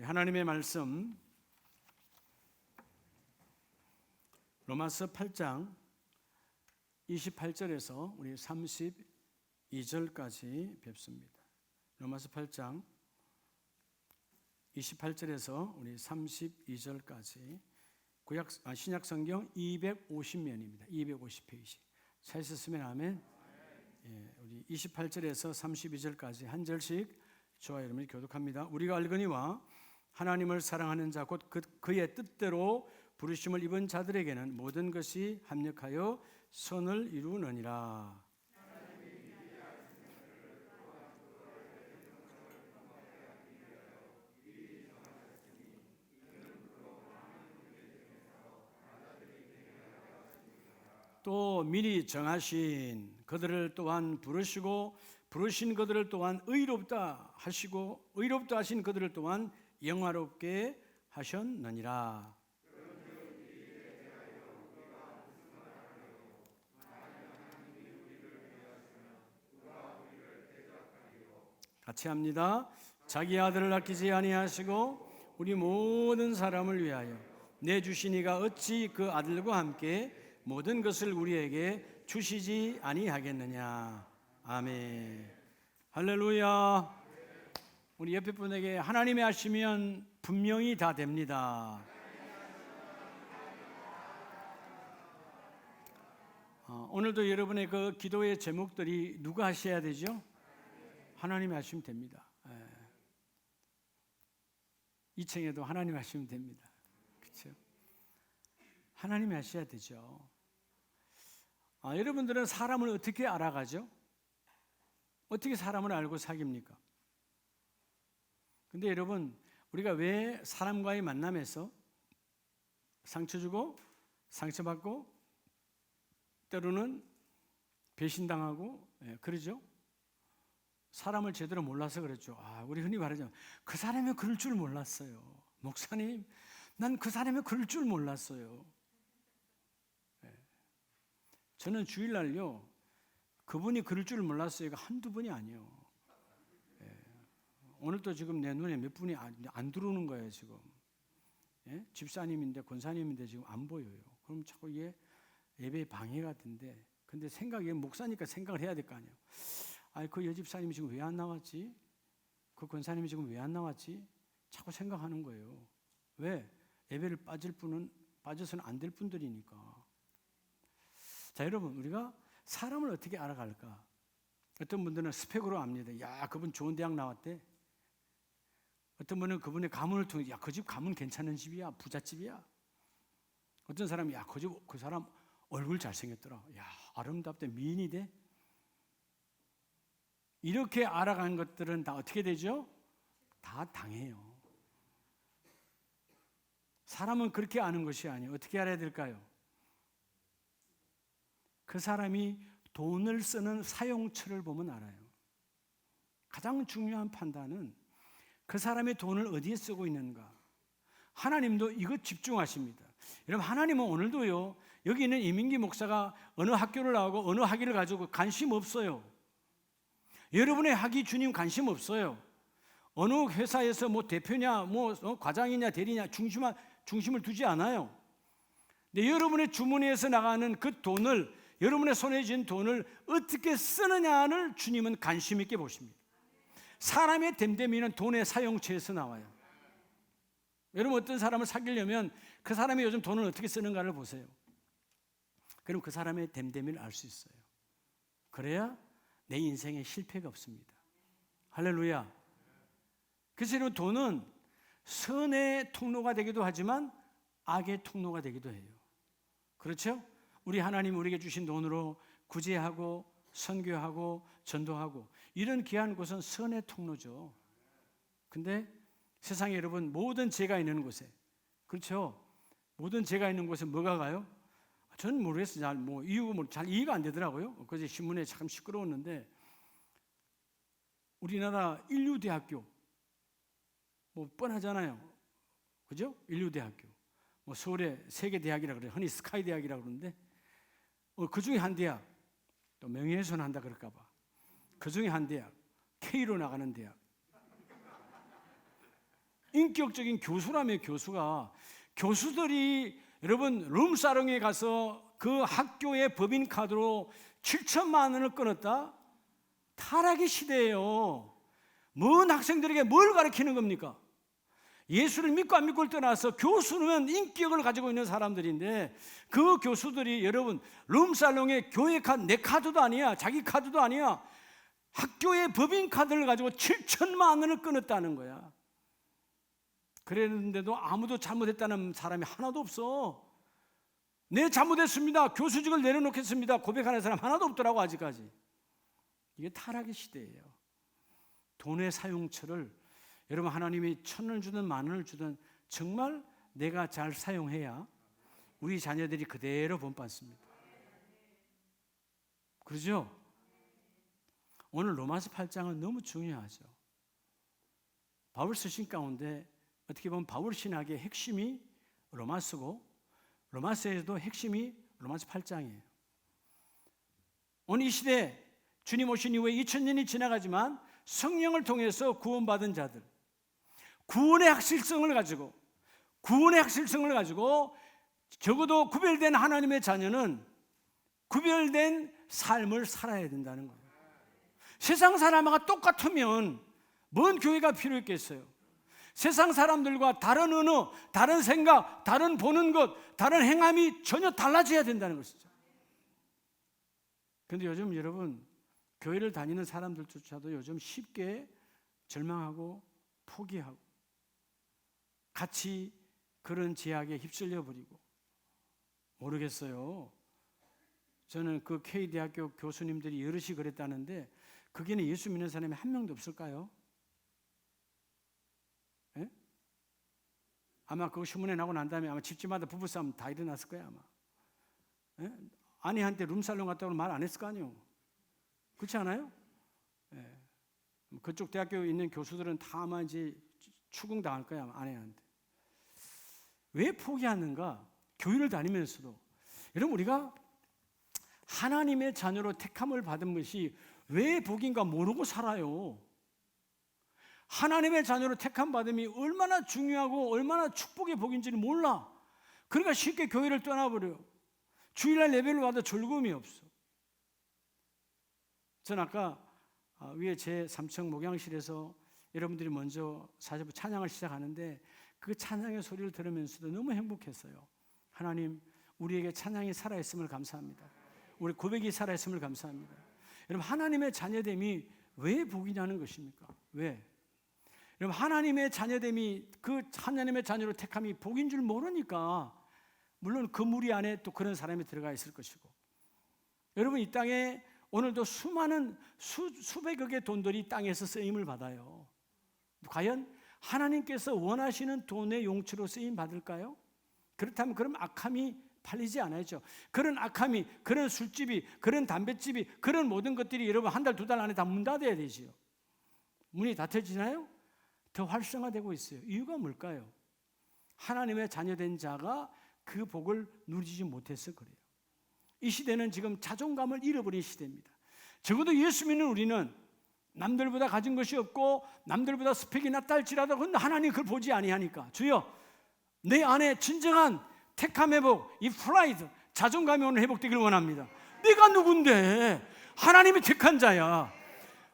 하나님의 말씀 로마서 8장 28절에서 우리 32절까지 뵙습니다. 로마서 8장 28절에서 우리 32절까지 신약 성경 250면입니다. 250페이지. 찾으셨으면 아멘. 우리 28절에서 32절까지 한 절씩 저와 여러분이 교독합니다. 우리가 알거니와 하나님을 사랑하는 자 곧 그의 뜻대로 부르심을 입은 자들에게는 모든 것이 합력하여 선을 이루느니라. 또 미리 정하신 그들을 또한 부르시고 부르신 그들을 또한 의롭다 하시고 의롭다 하신 그들을 또한 영화롭게 하셨느니라. 같이 합니다. 자기 아들을 아끼지 아니하시고 우리 모든 사람을 위하여 내주시니가 어찌 그 아들과 함께 모든 것을 우리에게 주시지 아니하겠느냐. 아멘. 할렐루야. 우리 옆에 분에게 하나님이 하시면 분명히 다 됩니다. 오늘도 여러분의 그 기도의 제목들이 누가 하셔야 되죠? 하나님이 하시면 됩니다. 2층에도 하나님이 하시면 됩니다. 그렇죠? 하나님이 하셔야 되죠. 여러분들은 사람을 어떻게 알아가죠? 어떻게 사람을 알고 사귑니까? 근데 여러분, 우리가 왜 사람과의 만남에서 상처 주고 상처받고 때로는 배신당하고 그러죠? 사람을 제대로 몰라서 그랬죠. 우리 흔히 말하죠. 그 사람이 그럴 줄 몰랐어요. 목사님, 난 그 사람이 그럴 줄 몰랐어요. 저는 주일날요, 그분이 그럴 줄 몰랐어요가 한두 분이 아니에요. 오늘도 지금 내 눈에 몇 분이 안 들어오는 거예요, 지금. 집사님인데, 권사님인데 지금 안 보여요. 그럼 자꾸 이게 예배에 방해가 된대. 근데 생각이 목사니까 생각을 해야 될 거 아니에요. 그 여집사님이 지금 왜 안 나왔지? 그 권사님이 지금 왜 안 나왔지? 자꾸 생각하는 거예요. 왜? 예배를 빠져서는 안 될 분들이니까. 자, 여러분, 우리가 사람을 어떻게 알아갈까? 어떤 분들은 스펙으로 압니다. 야, 그분 좋은 대학 나왔대. 어떤 분은 그분의 가문을 통해, 야, 그 집 가문 괜찮은 집이야, 부잣집이야. 어떤 사람이, 야, 그 사람 얼굴 잘생겼더라. 야, 아름답대, 미인이 돼. 이렇게 알아간 것들은 다 어떻게 되죠? 다 당해요. 사람은 그렇게 아는 것이 아니에요. 어떻게 알아야 될까요? 그 사람이 돈을 쓰는 사용처를 보면 알아요. 가장 중요한 판단은 그 사람의 돈을 어디에 쓰고 있는가. 하나님도 이것 집중하십니다. 여러분, 하나님은 오늘도요, 여기 있는 이민기 목사가 어느 학교를 나오고 어느 학위를 가지고 관심 없어요. 여러분의 학위 주님 관심 없어요. 어느 회사에서 뭐 대표냐, 과장이냐, 대리냐 중심을 두지 않아요. 근데 여러분의 주머니에서 나가는 그 돈을, 여러분의 손에 쥔 돈을 어떻게 쓰느냐를 주님은 관심 있게 보십니다. 사람의 됨됨이는 돈의 사용처에서 나와요. 여러분, 어떤 사람을 사귀려면 그 사람이 요즘 돈을 어떻게 쓰는가를 보세요. 그럼 그 사람의 됨됨이를 알 수 있어요. 그래야 내 인생에 실패가 없습니다. 할렐루야. 그래서 여러분, 돈은 선의 통로가 되기도 하지만 악의 통로가 되기도 해요. 그렇죠? 우리 하나님 우리에게 주신 돈으로 구제하고 선교하고 전도하고 이런 귀한 곳은 선의 통로죠. 근데 세상에 여러분, 모든 죄가 있는 곳에, 그렇죠? 모든 죄가 있는 곳에 뭐가 가요? 저는 모르겠어요. 잘 이해가 안 되더라고요. 그제 신문에 참 시끄러웠는데, 우리나라 인류대학교, 뻔하잖아요. 그죠? 인류대학교. 서울의 세계대학이라 그래요. 흔히 스카이대학이라고 그러는데, 그 중에 한 대학, 또 명예훼손 한다 그럴까봐. 그 중에 한 대학, K로 나가는 대학. 인격적인 교수라며. 교수들이 여러분 룸사롱에 가서 그 학교의 법인 카드로 7천만 원을 끊었다? 타락의 시대예요. 먼 학생들에게 뭘 가르치는 겁니까? 예수를 믿고 안 믿고를 떠나서 교수는 인격을 가지고 있는 사람들인데, 그 교수들이 여러분 룸살롱의 교회 카드, 내 카드도 아니야, 자기 카드도 아니야, 학교의 법인 카드를 가지고 7천만 원을 끊었다는 거야. 그랬는데도 아무도 잘못했다는 사람이 하나도 없어. 네, 잘못했습니다, 교수직을 내려놓겠습니다, 고백하는 사람 하나도 없더라고 아직까지. 이게 타락의 시대예요. 돈의 사용처를 여러분, 하나님이 1,000을 주든 10,000을 주든 정말 내가 잘 사용해야 우리 자녀들이 그대로 본받습니다. 그렇죠? 오늘 로마서 8장은 너무 중요하죠. 바울 서신 가운데 어떻게 보면 바울 신학의 핵심이 로마서고, 로마서에도 핵심이 로마서 8장이에요. 오늘 이 시대 주님 오신 이후에 2000년이 지나가지만 성령을 통해서 구원받은 자들, 구원의 확실성을 가지고 적어도 구별된 하나님의 자녀는 구별된 삶을 살아야 된다는 거예요. 세상 사람과 똑같으면 뭔 교회가 필요했겠어요? 세상 사람들과 다른 언어, 다른 생각, 다른 보는 것, 다른 행함이 전혀 달라져야 된다는 것이죠. 그런데 요즘 여러분, 교회를 다니는 사람들조차도 요즘 쉽게 절망하고 포기하고 같이 그런 제약에 휩쓸려 버리고. 모르겠어요. 저는 그 K대학교 교수님들이 여럿이 그랬다는데, 거기는 예수 믿는 사람이 한 명도 없을까요? 예? 아마 그거 신문에 나고 난 다음에 아마 집집마다 부부싸움 다 일어났을 거예요 아마. 예? 아내한테 룸살롱 갔다고 말 안 했을 거 아니에요. 그렇지 않아요? 예. 그쪽 대학교에 있는 교수들은 다 아마 이제 추궁당할 거야 아내한테. 왜 포기하는가? 교회를 다니면서도. 여러분, 우리가 하나님의 자녀로 택함을 받은 것이 왜 복인가 모르고 살아요. 하나님의 자녀로 택함 받음이 얼마나 중요하고 얼마나 축복의 복인지를 몰라. 그러니까 쉽게 교회를 떠나버려요. 주일날 예배를 와도 즐거움이 없어. 전 아까 위에 제 3층 목양실에서 여러분들이 먼저 40분 찬양을 시작하는데, 그 찬양의 소리를 들으면서도 너무 행복했어요. 하나님, 우리에게 찬양이 살아있음을 감사합니다. 우리 고백이 살아있음을 감사합니다. 여러분, 하나님의 자녀됨이 왜 복이냐는 것입니까? 왜? 여러분, 하나님의 자녀됨이, 그 하나님의 자녀로 택함이 복인 줄 모르니까, 물론 그 무리 안에 또 그런 사람이 들어가 있을 것이고, 여러분, 이 땅에 오늘도 수많은 수백억의 돈들이 땅에서 쓰임을 받아요. 과연 하나님께서 원하시는 돈의 용처로 쓰임 받을까요? 그렇다면 그럼 악함이 팔리지 않아야죠. 그런 악함이, 그런 술집이, 그런 담뱃집이, 그런 모든 것들이 여러분 한 달, 두 달 안에 다 문 닫아야 되지요. 문이 닫혀지나요? 더 활성화되고 있어요. 이유가 뭘까요? 하나님의 자녀된 자가 그 복을 누리지 못해서 그래요. 이 시대는 지금 자존감을 잃어버린 시대입니다. 적어도 예수 믿는 우리는 남들보다 가진 것이 없고 남들보다 스펙이 낮다 할지라도 하나님 그걸 보지 아니하니까, 주여 내 안에 진정한 택함 회복, 이 프라이드, 자존감이 오늘 회복되길 원합니다. 내가 누군데? 하나님이 택한 자야.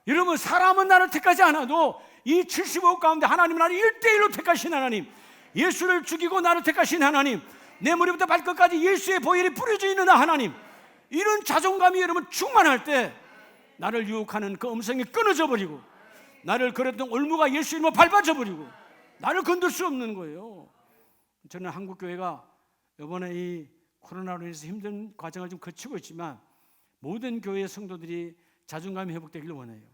여러분, 사람은 나를 택하지 않아도 이 75억 가운데 하나님은 나를 1대1로 택하신 하나님, 예수를 죽이고 나를 택하신 하나님, 내 머리부터 발끝까지 예수의 보혈이 뿌려져 있는 하나님, 이런 자존감이 여러분 충만할 때 나를 유혹하는 그 음성이 끊어져 버리고, 나를 걸었던 올무가 예수 이름으로 밟아져 버리고 나를 건들 수 없는 거예요. 저는 한국교회가 이번에 이 코로나로 인해서 힘든 과정을 좀 거치고 있지만 모든 교회 성도들이 자존감이 회복되기를 원해요.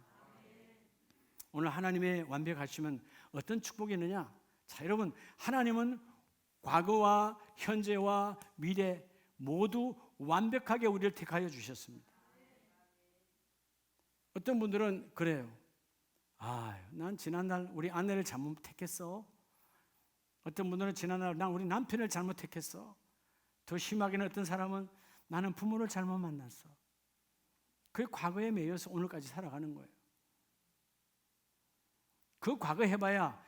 오늘 하나님의 완벽하심은 어떤 축복이 있느냐? 자, 여러분, 하나님은 과거와 현재와 미래 모두 완벽하게 우리를 택하여 주셨습니다. 어떤 분들은 그래요. 난 지난날 우리 아내를 잘못 택했어. 어떤 분들은 지난날 난 우리 남편을 잘못 택했어. 더 심하게는 어떤 사람은 나는 부모를 잘못 만났어. 그게 과거에 매여서 오늘까지 살아가는 거예요. 그 과거 해봐야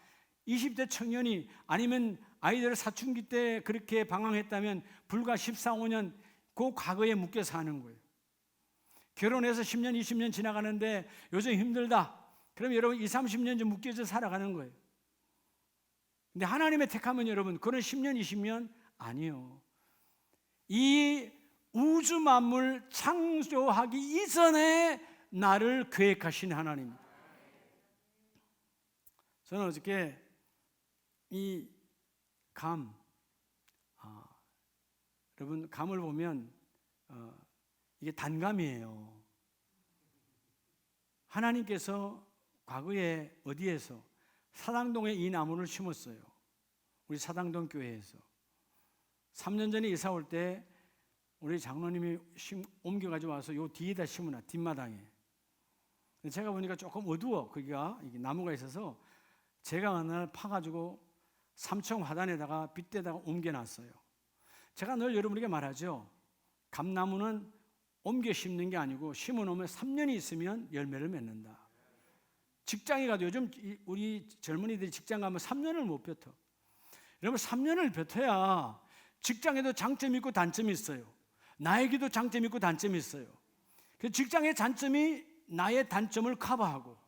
20대 청년이 아니면 아이들 사춘기 때 그렇게 방황했다면 불과 14, 15년 그 과거에 묶여 사는 거예요. 결혼해서 10년, 20년 지나가는데 요즘 힘들다. 그럼 여러분 20, 30년 좀 묶여서 살아가는 거예요. 근데 하나님의 택하면 여러분 그건 10년, 20년 아니요. 이 우주 만물 창조하기 이전에 나를 계획하신 하나님. 저는 어저께 이 여러분 감을 보면 이게 단감이에요. 하나님께서 과거에 어디에서 사당동에 이 나무를 심었어요. 우리 사당동 교회에서 3년 전에 이사 올 때 우리 장로님이 옮겨가지고 와서 요 뒤에다 심으나 뒷마당에. 제가 보니까 조금 어두워. 거기가 이게 나무가 있어서 제가 어느 날 파가지고 3층 화단에다가 빗대다가 옮겨놨어요. 제가 늘 여러분에게 말하죠. 감나무는 옮겨 심는 게 아니고 심어놓으면 3년이 있으면 열매를 맺는다. 직장에 가도 요즘 우리 젊은이들이 직장 가면 3년을 못 뱉어. 여러분 3년을 뱉어야 직장에도 장점이 있고 단점이 있어요. 나에게도 장점이 있고 단점이 있어요. 그래서 직장의 단점이 나의 단점을 커버하고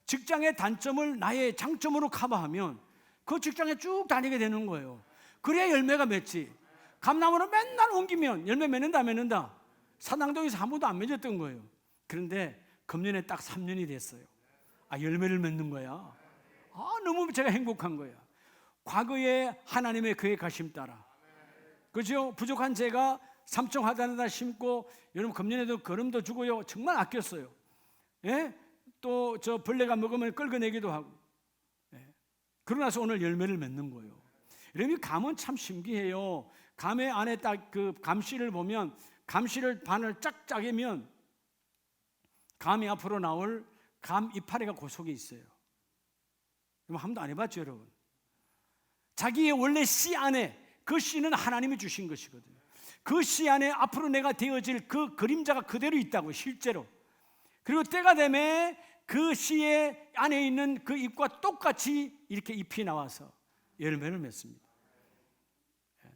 직장의 단점을 나의 장점으로 커버하면 그 직장에 쭉 다니게 되는 거예요. 그래야 열매가 맺지. 감나무는 맨날 옮기면 열매 맺는다. 사당동에서 한 번도 안 맺었던 거예요. 그런데 금년에 딱 3년이 됐어요. 열매를 맺는 거야. 너무 제가 행복한 거야. 과거에 하나님의 계획하심 따라. 그죠? 부족한 제가 3층 화단에다 심고 여러분 금년에도 거름도 주고요. 정말 아꼈어요. 예? 또 저 벌레가 먹으면 끌어내기도 하고. 예. 그러고 나서 오늘 열매를 맺는 거예요. 여러분 감은 참 신기해요. 감의 안에 딱 그 감씨를 보면 감씨를 반을 쫙 짜개면 감이 앞으로 나올 감 이파리가 그 속에 있어요. 한 번도 안 해봤죠, 여러분? 자기의 원래 씨 안에 그 씨는 하나님이 주신 것이거든요. 그 씨 안에 앞으로 내가 되어질 그 그림자가 그대로 있다고 실제로. 그리고 때가 되면 그 씨의 안에 있는 그 잎과 똑같이 이렇게 잎이 나와서 열매를 맺습니다.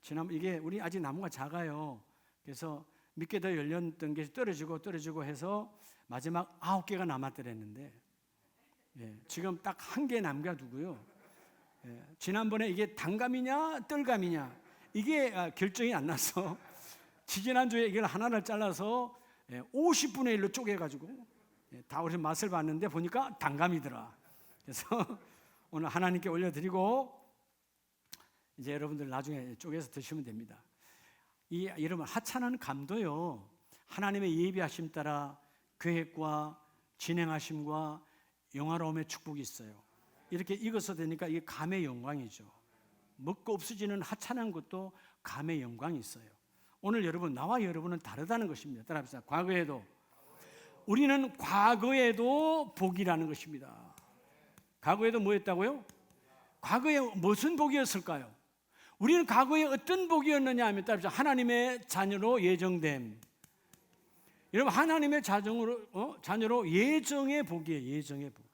지난번 이게 우리 아직 나무가 작아요. 그래서 몇 개 더 열렸던 게 떨어지고 해서 마지막 9개가 남았더랬는데 지금 딱 1개 남겨두고요. 지난번에 이게 단감이냐 뜰감이냐 이게 결정이 안 나서 지지난주에 이걸 하나를 잘라서 50분의 1로 쪼개가지고 다 우리 맛을 봤는데 보니까 단감이더라. 그래서 오늘 하나님께 올려드리고 이제 여러분들 나중에 쪼개서 드시면 됩니다. 여러분 하찮은 감도요 하나님의 예비하심 따라 계획과 진행하심과 영화로움의 축복이 있어요. 이렇게 익어서 되니까 이게 감의 영광이죠. 먹고 없어지는 하찮은 것도 감의 영광이 있어요. 오늘 여러분 나와 여러분은 다르다는 것입니다. 따라합시다. 우리는 과거에도 복이라는 것입니다. 과거에도 뭐였다고요? 과거에 무슨 복이었을까요? 우리는 과거에 어떤 복이었느냐 하면 따라합시다. 하나님의 자녀로 예정됨. 여러분 하나님의 자녀로 예정의 복이에요. 예정의 복.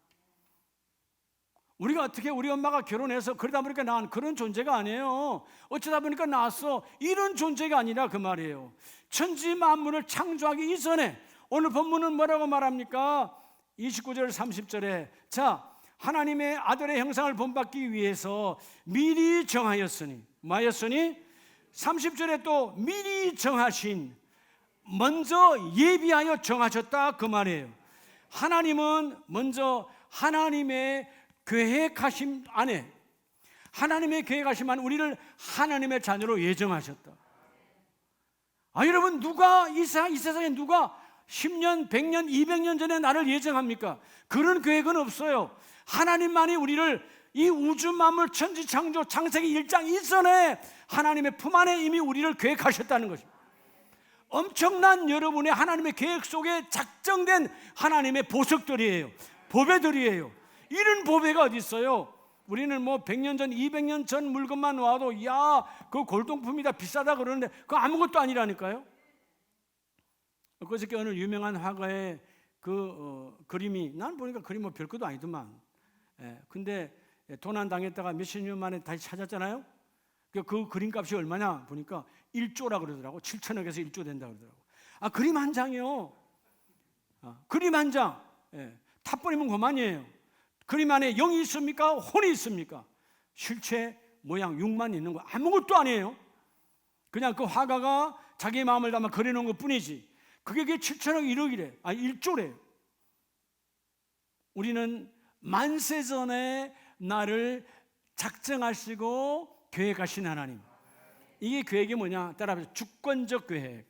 우리가 어떻게 우리 엄마가 결혼해서 그러다 보니까 낳은 그런 존재가 아니에요. 어쩌다 보니까 낳았어. 이런 존재가 아니라 그 말이에요. 천지 만물을 창조하기 이전에 오늘 본문은 뭐라고 말합니까? 29절 30절에 자 하나님의 아들의 형상을 본받기 위해서 미리 정하였으니 뭐였으니? 30절에 또 미리 정하신 먼저 예비하여 정하셨다 그 말이에요. 하나님은 먼저 하나님의 계획하심 안에 하나님의 계획하심 안에 우리를 하나님의 자녀로 예정하셨다. 여러분 누가 이 세상에 누가 10년, 100년, 200년 전에 나를 예정합니까? 그런 계획은 없어요. 하나님만이 우리를 이 우주 만물 천지 창조 창세기 1장 이전에 하나님의 품 안에 이미 우리를 계획하셨다는 것입니다. 엄청난 여러분의 하나님의 계획 속에 작정된 하나님의 보석들이에요. 보배들이에요. 이런 보배가 어디 있어요? 우리는 뭐 100년 전, 200년 전 물건만 와도 야, 그 골동품이다 비싸다 그러는데 그거 아무것도 아니라니까요. 그저께 어느 유명한 화가의 그 그림이 난 보니까 그림 뭐 별것도 아니더만. 근데 도난 당했다가 몇십 년 만에 다시 찾았잖아요. 그 그림값이 얼마냐 보니까 1조라 그러더라고. 7천억에서 1조 된다 그러더라고. 그림 한 장이요. 그림 한 장. 타버리면 그만이에요. 그림 안에 영이 있습니까? 혼이 있습니까? 실체, 모양, 육만 있는 거 아무것도 아니에요. 그냥 그 화가가 자기 마음을 담아 그려놓은 것 뿐이지. 그게 7천억 1억이래. 1조래. 우리는 만세 전에 나를 작정하시고 계획하신 하나님. 이게 계획이 뭐냐? 따라하세요. 주권적 계획.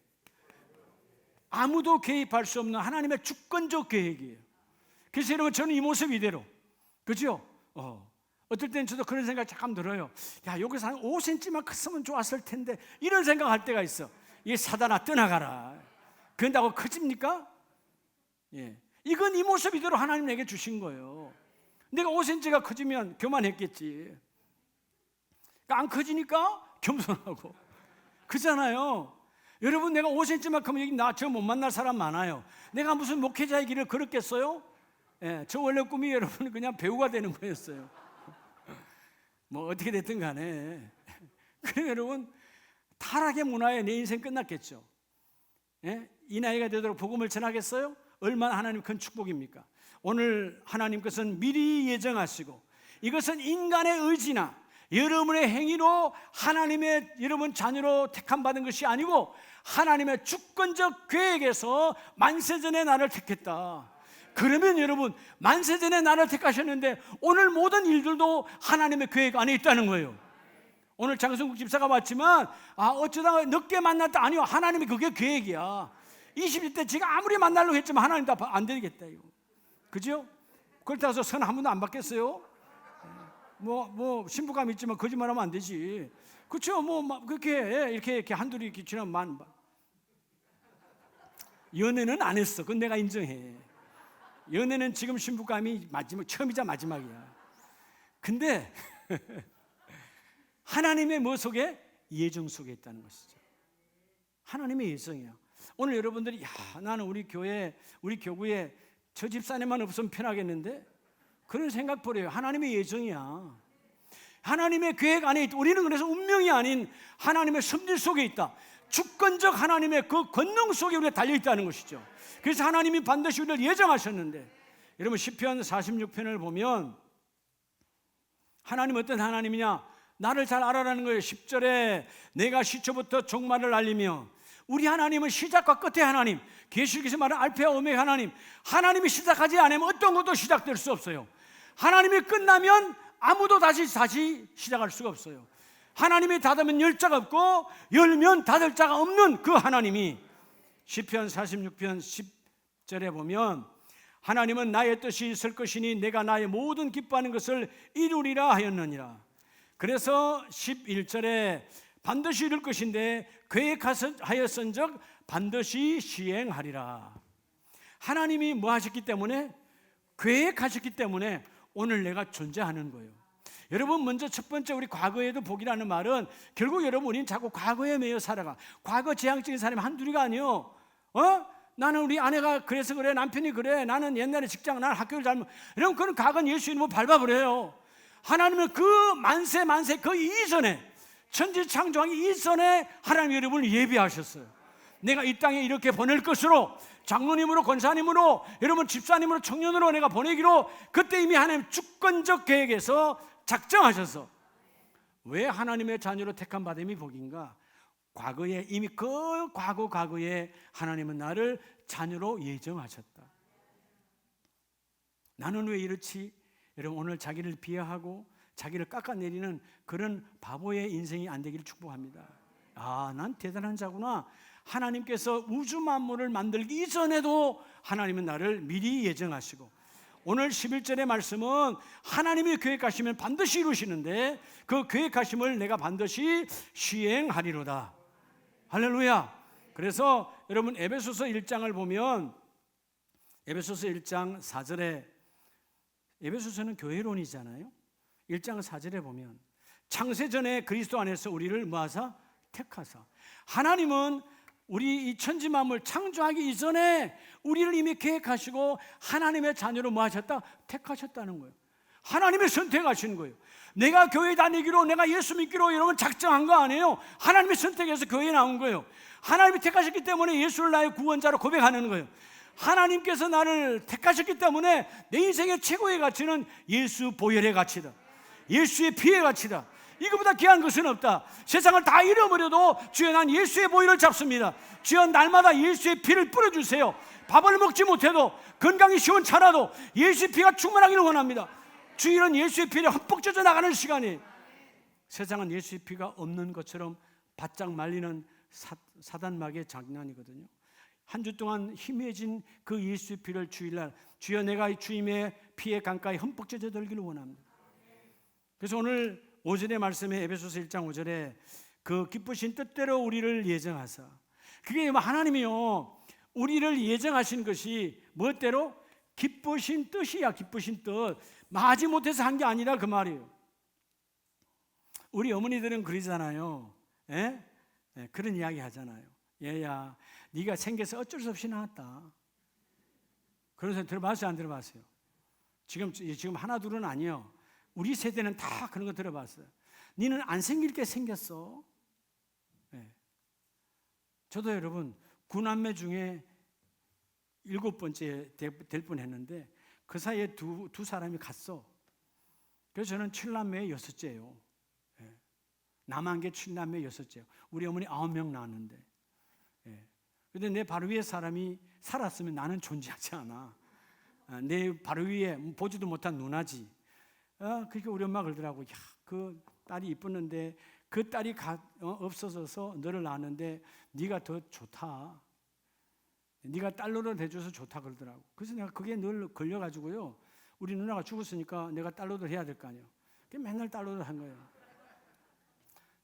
아무도 개입할 수 없는 하나님의 주권적 계획이에요. 그래서 여러분, 저는 이 모습 이대로, 그죠? 어떨 때는 저도 그런 생각 잠깐 들어요. 야, 여기서 한 5cm만 컸으면 좋았을 텐데, 이런 생각할 때가 있어. 이 사단아 떠나가라. 그런다고 커집니까? 이건 이 모습 이대로 하나님 내게 주신 거예요. 내가 5cm가 커지면 교만했겠지. 안 커지니까 겸손하고 그잖아요. 여러분, 내가 5cm만 크면 여기 저 못 만날 사람 많아요. 내가 무슨 목회자의 길을 걸었겠어요? 저 원래 꿈이 여러분 그냥 배우가 되는 거였어요. 뭐 어떻게 됐든 간에. 그럼 여러분, 타락의 문화에 내 인생 끝났겠죠. 이 나이가 되도록 복음을 전하겠어요? 얼마나 하나님 큰 축복입니까? 오늘 하나님께서는 미리 예정하시고, 이것은 인간의 의지나 여러분의 행위로 하나님의 여러분 자녀로 택함받은 것이 아니고 하나님의 주권적 계획에서 만세전에 나를 택했다. 그러면 여러분, 만세전에 나를 택하셨는데 오늘 모든 일들도 하나님의 계획 안에 있다는 거예요. 오늘 장성국 집사가 왔지만 어쩌다가 늦게 만났다. 아니요, 하나님의 그게 계획이야. 20대 때 제가 아무리 만나려고 했지만 하나님 다 안 되겠다 이거. 그죠? 그렇다고 해서 선 한 번도 안 받겠어요? 뭐 신부감 있지만 거짓말하면 안 되지. 그렇죠? 그렇게 이렇게 한둘이 이렇게 지나면 연애는 안 했어. 그건 내가 인정해. 연애는 지금 신부감이 처음이자 마지막이야. 근데 하나님의 뭐 속에? 예정 속에 있다는 것이죠. 하나님의 예정이야. 오늘 여러분들이 나는 우리 교구에 저 집사님만 없으면 편하겠는데, 그런 생각 버려요. 하나님의 예정이야. 하나님의 계획 안에 있다. 우리는 그래서 운명이 아닌 하나님의 섭리 속에 있다. 주권적 하나님의 그 권능 속에 우리가 달려있다는 것이죠. 그래서 하나님이 반드시 우리를 예정하셨는데, 여러분 시편 46편을 보면 하나님 어떤 하나님이냐? 나를 잘 알아라는 거예요. 10절에 내가 시초부터 종말을 알리며, 우리 하나님은 시작과 끝의 하나님, 계시록에서 말하는 알파와 오메가 하나님. 하나님이 시작하지 않으면 어떤 것도 시작될 수 없어요. 하나님이 끝나면 아무도 다시 시작할 수가 없어요. 하나님이 닫으면 열 자가 없고 열면 닫을 자가 없는 그 하나님이, 시편 46편 10절에 보면 하나님은 나의 뜻이 있을 것이니 내가 나의 모든 기뻐하는 것을 이루리라 하였느니라. 그래서 11절에 반드시 이룰 것인데 계획하였은즉 반드시 시행하리라. 하나님이 뭐 하셨기 때문에? 계획하셨기 때문에 오늘 내가 존재하는 거예요. 여러분, 먼저 첫 번째, 우리 과거에도 복이라는 말은 결국 여러분, 우리는 자꾸 과거에 매여 살아가. 과거 지향적인 사람이 한둘이가 아니요. 나는 우리 아내가 그래서 그래, 남편이 그래, 나는 옛날에 직장, 나는 학교를 잘못. 여러분, 그런 과거는 예수 이름으로 밟아버려요. 하나님은 그 만세 그 이전에, 천지 창조하기 이전에 하나님 여러분을 예비하셨어요. 내가 이 땅에 이렇게 보낼 것으로, 장로님으로, 권사님으로, 여러분 집사님으로, 청년으로 내가 보내기로 그때 이미 하나님 주권적 계획에서 작정하셔서. 왜 하나님의 자녀로 택한 받음이 복인가? 과거에 이미 그 과거에 하나님은 나를 자녀로 예정하셨다. 나는 왜 이렇지? 여러분, 오늘 자기를 비하하고 자기를 깎아내리는 그런 바보의 인생이 안 되기를 축복합니다. 난 대단한 자구나. 하나님께서 우주 만물을 만들기 이전에도 하나님은 나를 미리 예정하시고, 오늘 11절의 말씀은 하나님이 계획하시면 반드시 이루시는데 그 계획하심을 내가 반드시 시행하리로다. 할렐루야. 그래서 여러분, 에베소서 1장을 보면 에베소서 1장 4절에, 에베소서는 교회론이잖아요. 1장 4절에 보면 창세전에 그리스도 안에서 우리를 뭐하사? 택하사. 하나님은 우리 이 천지 만물 창조하기 이전에 우리를 이미 계획하시고 하나님의 자녀로 뭐 하셨다? 택하셨다는 거예요. 하나님의 선택하신 거예요. 내가 교회 다니기로, 내가 예수 믿기로 여러분 작정한 거 아니에요. 하나님의 선택에서 교회에 나온 거예요. 하나님이 택하셨기 때문에 예수를 나의 구원자로 고백하는 거예요. 하나님께서 나를 택하셨기 때문에 내 인생의 최고의 가치는 예수 보혈의 가치다. 예수의 피의 가치다. 이거보다 귀한 것은 없다. 세상을 다 잃어버려도 주여 난 예수의 보혈을 잡습니다. 주여 날마다 예수의 피를 뿌려주세요. 밥을 먹지 못해도 건강이 시원찮아도 예수의 피가 충만하기를 원합니다. 주일은 예수의 피를 흠뻑 젖어 나가는 시간이. 세상은 예수의 피가 없는 것처럼 바짝 말리는 사단마귀의 장난이거든요. 한 주 동안 희미해진 그 예수의 피를 주일날 주여 내가 주님의 피의 강가에 흠뻑 젖어 들기를 원합니다. 그래서 오늘 오전의 말씀에 에베소서 1장 5절에 그 기쁘신 뜻대로 우리를 예정하사, 그게 하나님이요 우리를 예정하신 것이 무엇대로? 기쁘신 뜻이야. 기쁘신 뜻. 마지 못해서 한 게 아니라 그 말이에요. 우리 어머니들은 그러잖아요. 예? 예, 그런 이야기 하잖아요. 얘야 네가 생겨서 어쩔 수 없이 나왔다. 그런 소리 들어봤어요? 안 들어봤어요? 지금 하나 둘은 아니요. 우리 세대는 다 그런 거 들어봤어요. 너는 안 생길 게 생겼어. 네. 저도 여러분 9남매 중에 7번째 될 뻔했는데 그 사이에 두 사람이 갔어. 그래서 저는 7남매의 6째예요. 네. 남한 게 7남매 6째예요. 우리 어머니 9명 낳았는데. 네. 근데 내 바로 위에 사람이 살았으면 나는 존재하지 않아. 내 바로 위에 보지도 못한 누나지. 그러니까 우리 엄마가 그러더라고. 야, 그 딸이 이뻤는데 그 딸이 없어져서 너를 낳았는데 네가 더 좋다. 네가 딸로를 해줘서 좋다 그러더라고. 그래서 내가 그게 늘 걸려가지고요. 우리 누나가 죽었으니까 내가 딸로를 해야 될 거 아니에요. 맨날 딸로를 한 거예요.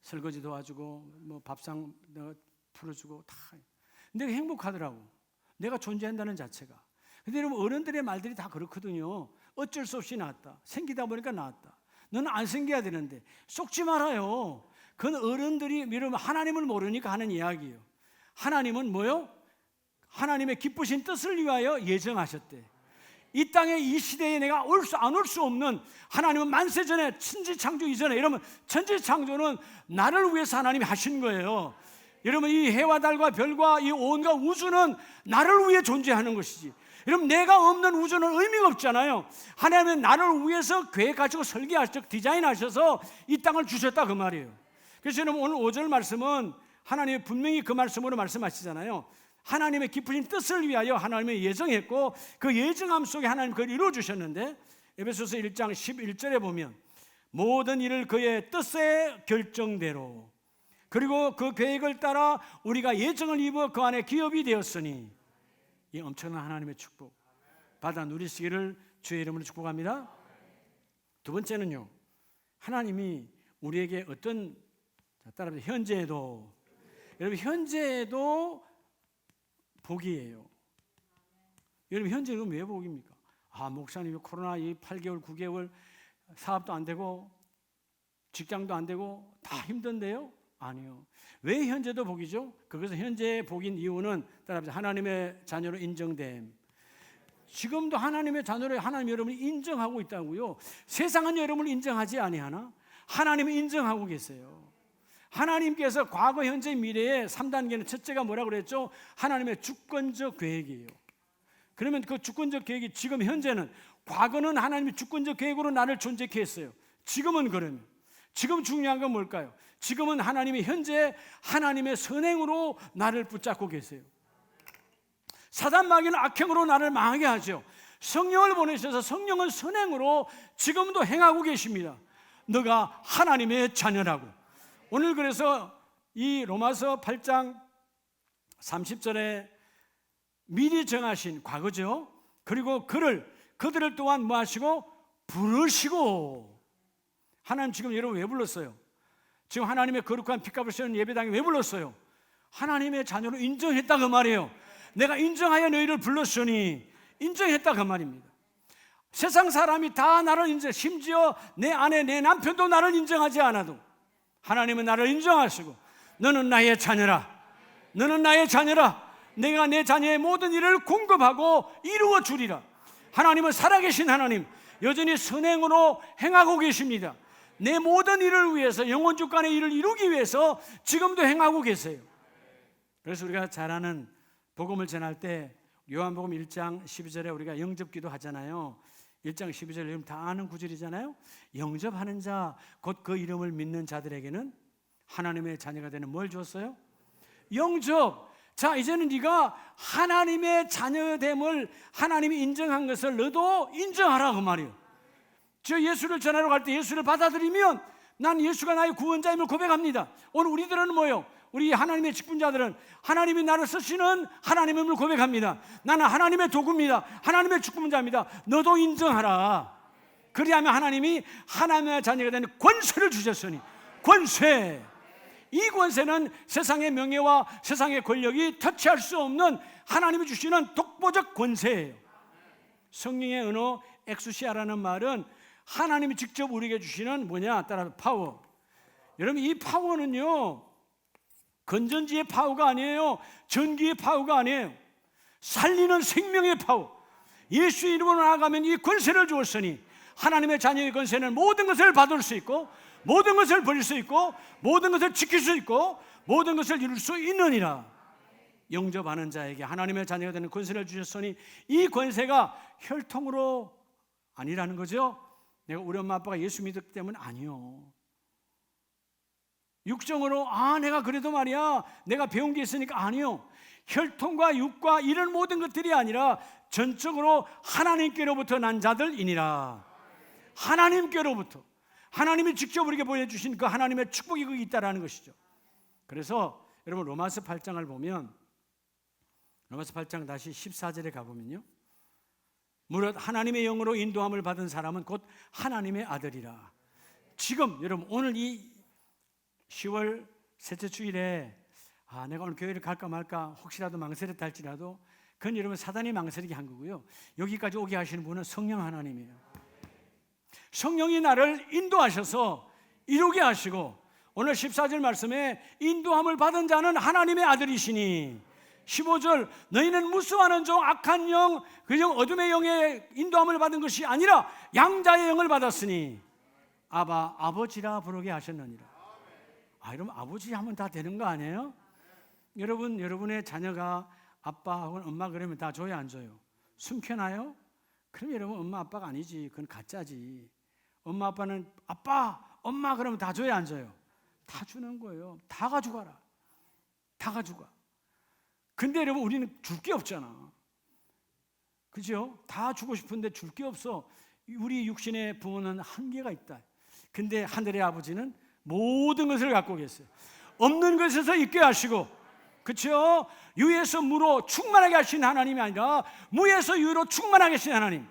설거지 도와주고 뭐 밥상 풀어주고 다. 내가 행복하더라고. 내가 존재한다는 자체가. 근데 여러분 어른들의 말들이 다 그렇거든요. 어쩔 수 없이 나왔다. 생기다 보니까 나왔다. 너는 안 생겨야 되는데 속지 말아요. 그건 어른들이 여러분 하나님을 모르니까 하는 이야기예요. 하나님은 뭐요? 하나님의 기쁘신 뜻을 위하여 예정하셨대. 이 땅에 이 시대에 내가 안 올 수 없는, 하나님은 만세전에 천지창조 이전에, 여러분 천지창조는 나를 위해서 하나님이 하신 거예요. 여러분 이 해와 달과 별과 이 온갖 우주는 나를 위해 존재하는 것이지. 여러분 내가 없는 우주는 의미가 없잖아요. 하나님은 나를 위해서 계획하시고 설계하시고 디자인하셔서 이 땅을 주셨다 그 말이에요. 그래서 여러분 오늘 5절 말씀은 하나님이 분명히 그 말씀으로 말씀하시잖아요. 하나님의 깊으신 뜻을 위하여 하나님이 예정했고 그 예정함 속에 하나님 그걸 이루어주셨는데 에베소서 1장 11절에 보면 모든 일을 그의 뜻의 결정대로 그리고 그 계획을 따라 우리가 예정을 입어 그 안에 기업이 되었으니, 이 엄청난 하나님의 축복 받아 누리시기를 주의 이름으로 축복합니다. 두 번째는요, 하나님이 우리에게 어떤, 따라서 현재에도, 여러분 현재에도 복이에요. 여러분 현재는 왜 복입니까? 목사님이 코로나 8개월 9개월 사업도 안 되고 직장도 안 되고 다 힘든데요? 아니요. 왜 현재도 복이죠? 그것은 현재의 복인 이유는 따라서 하나님의 자녀로 인정됨. 지금도 하나님의 자녀로 하나님 여러분이 인정하고 있다고요. 세상은 여러분을 인정하지 아니하나 하나님은 인정하고 계세요. 하나님께서 과거, 현재, 미래의 3단계는 첫째가 뭐라고 그랬죠? 하나님의 주권적 계획이에요. 그러면 그 주권적 계획이 지금 현재는, 과거는 하나님의 주권적 계획으로 나를 존재케 했어요. 지금은 그러면, 지금 중요한 건 뭘까요? 지금은 하나님이 현재 하나님의 선행으로 나를 붙잡고 계세요. 사단 마귀는 악행으로 나를 망하게 하죠. 성령을 보내셔서 성령은 선행으로 지금도 행하고 계십니다. 너가 하나님의 자녀라고. 오늘 그래서 이 로마서 8장 30절에 미리 정하신 과거죠. 그리고 그들을 또한 뭐 하시고 부르시고. 하나님 지금 여러분 왜 불렀어요? 지금 하나님의 거룩한 핏값을 씌우는 예배당에 왜 불렀어요? 하나님의 자녀로 인정했다 그 말이에요. 내가 인정하여 너희를 불렀으니 인정했다 그 말입니다. 세상 사람이 다 나를 인정, 심지어 내 아내 내 남편도 나를 인정하지 않아도 하나님은 나를 인정하시고 너는 나의 자녀라. 너는 나의 자녀라. 내가 내 자녀의 모든 일을 공급하고 이루어 주리라. 하나님은 살아계신 하나님, 여전히 선행으로 행하고 계십니다. 내 모든 일을 위해서, 영원 주간의 일을 이루기 위해서 지금도 행하고 계세요. 그래서 우리가 잘 아는 복음을 전할 때 요한복음 1장 12절에 우리가 영접기도 하잖아요. 1장 12절 여러분 다 아는 구절이잖아요. 영접하는 자, 곧 그 이름을 믿는 자들에게는 하나님의 자녀가 되는 뭘 줬어요? 영접. 자, 이제는 네가 하나님의 자녀됨을 하나님이 인정한 것을 너도 인정하라 그 말이에요. 저 예수를 전하러 갈 때 예수를 받아들이면 난 예수가 나의 구원자임을 고백합니다. 오늘 우리들은 뭐예요? 우리 하나님의 직분자들은 하나님이 나를 쓰시는 하나님임을 고백합니다. 나는 하나님의 도구입니다. 하나님의 직분자입니다. 너도 인정하라. 그리하면 하나님이 하나님의 자녀가 되는 권세를 주셨으니, 권세, 이 권세는 세상의 명예와 세상의 권력이 터치할 수 없는 하나님이 주시는 독보적 권세예요. 성령의 언어 엑수시아라는 말은 하나님이 직접 우리에게 주시는 뭐냐? 따라 파워. 여러분, 이 파워는요 건전지의 파워가 아니에요. 전기의 파워가 아니에요. 살리는 생명의 파워. 예수 이름으로 나아가면 이 권세를 주었으니 하나님의 자녀의 권세는 모든 것을 받을 수 있고, 모든 것을 버릴 수 있고, 모든 것을 지킬 수 있고, 모든 것을 이룰 수 있느니라. 영접하는 자에게 하나님의 자녀가 되는 권세를 주셨으니 이 권세가 혈통으로 아니라는 거죠. 내가 우리 엄마 아빠가 예수 믿었기 때문에 아니요. 육정으로 내가 그래도 말이야 내가 배운 게 있으니까 아니요. 혈통과 육과 이런 모든 것들이 아니라 전적으로 하나님께로부터 난 자들이니라. 하나님께로부터 하나님이 직접 우리에게 보여주신 그 하나님의 축복이 거기 있다라는 것이죠. 그래서 여러분 로마서 8장을 보면 로마서 8장 다시 14절에 가보면요, 무릇 하나님의 영으로 인도함을 받은 사람은 곧 하나님의 아들이라. 지금 여러분 오늘 이 10월 셋째 주일에 내가 오늘 교회를 갈까 말까 혹시라도 망설였다 할지라도 그건 여러분 사단이 망설이게 한 거고요, 여기까지 오게 하시는 분은 성령 하나님이에요. 성령이 나를 인도하셔서 이루게 하시고, 오늘 14절 말씀에 인도함을 받은 자는 하나님의 아들이시니, 15절 너희는 무수하는 종 악한 영, 그 영 어둠의 영의 인도함을 받은 것이 아니라 양자의 영을 받았으니 아바 아버지라 부르게 하셨느니라. 이러면 아버지 하면 다 되는 거 아니에요? 여러분, 여러분의 자녀가 아빠 하고 엄마 그러면 다 줘요, 안 줘요? 숨겨놔요? 그럼 여러분 엄마 아빠가 아니지, 그건 가짜지. 엄마 아빠는 아빠 엄마 그러면 다 줘요, 안 줘요? 다 주는 거예요. 다 가져가라. 다 가져가. 근데 여러분 우리는 줄 게 없잖아. 그죠? 다 주고 싶은데 줄 게 없어. 우리 육신의 부모는 한계가 있다. 근데 하늘의 아버지는 모든 것을 갖고 계세요. 없는 것에서 있게 하시고, 그렇죠? 유에서 무로 충만하게 하신 하나님이 아니라 무에서 유로 충만하게 하신 하나님.